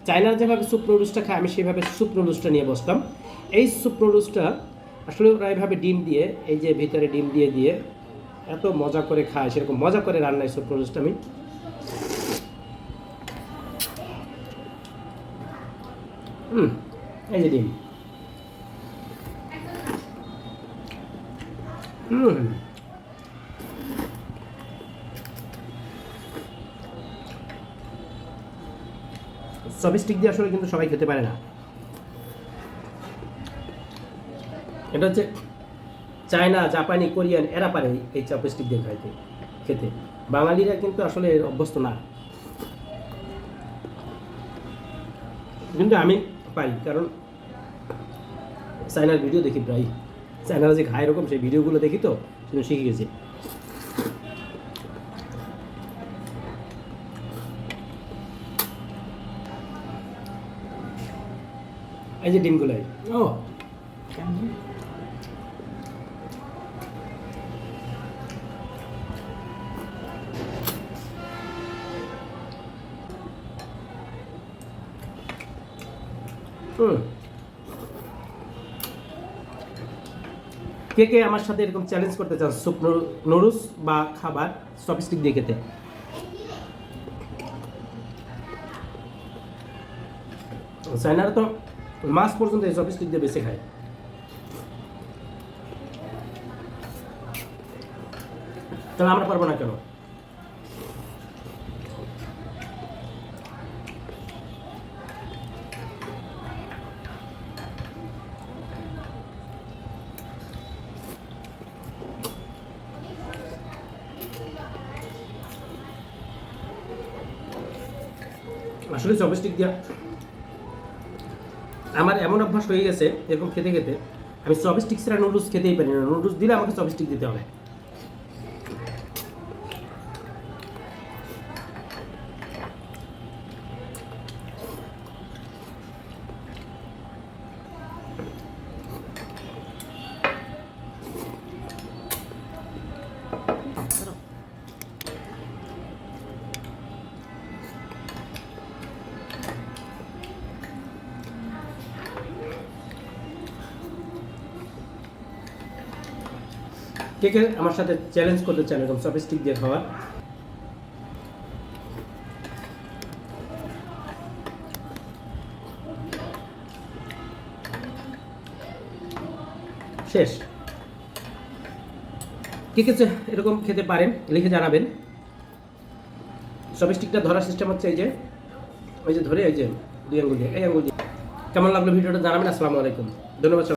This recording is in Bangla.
চায়নার যেভাবে স্যুপ নুডলসটা খায় আমি সেভাবে স্যুপ নুডলসটা নিয়ে বসতাম। এই স্যুপ নুডলসটা আসলে ওরা এভাবে ডিম দিয়ে, এই যে ভিতরে ডিম দিয়ে দিয়ে এত মজা করে খায়, সেরকম মজা করে রান্নায় স্যুপ নুডলসটা আমি এই যে ডিম চপস্টিক দিয়ে আসলে কিন্তু সবাই খেতে পারে না। এটা হচ্ছে চায়না, জাপানি, কোরিয়ান এরা পারে এই চপস্টিক দিয়ে খেতে। বাঙালিরা কিন্তু আসলে অভ্যস্ত না, কিন্তু আমি পারি, কারণ চায়নার ভিডিও দেখি প্রায়। চায়নারা যে খায় এরকম সেই ভিডিওগুলো দেখি, তো সেজন্য শিখে গেছি। এই যে ডিমগুলাই ও কে কে আমার সাথে এরকম চ্যালেঞ্জ করতে চান স্যুপ নুডলস বা খাবার চপস্টিক দিয়ে খেতে? চায়নারা তো মাছ পর্যন্ত এই চপস্টিক দিয়ে বেশি খায়। তাহলে আমরা পারবো না কেন? আসলে চপস্টিক দিয়া আমার এমন অভ্যাস হয়ে গেছে, এরকম খেতে খেতে আমি চপস্টিক ছাড়া নুডলস খেতেই পারি না। নুডলস দিলে আমাকে চপস্টিক দিতে হবে। কে কে আমার সাথে চ্যালেঞ্জ করতে চান এরকম চপস্টিক দিয়ে খাওয়া? শেষ। কে কে এরকম খেতে পারেন লিখে জানাবেন। চপস্টিকটা ধরার সিস্টেম হচ্ছে এই যে, ওই যে ধরে এই যে দুই আঙ্গুল দিয়ে, এই আঙ্গুল দিয়ে। কেমন লাগলো ভিডিওটা জানাবেন। আসসালামু আলাইকুম, ধন্যবাদ।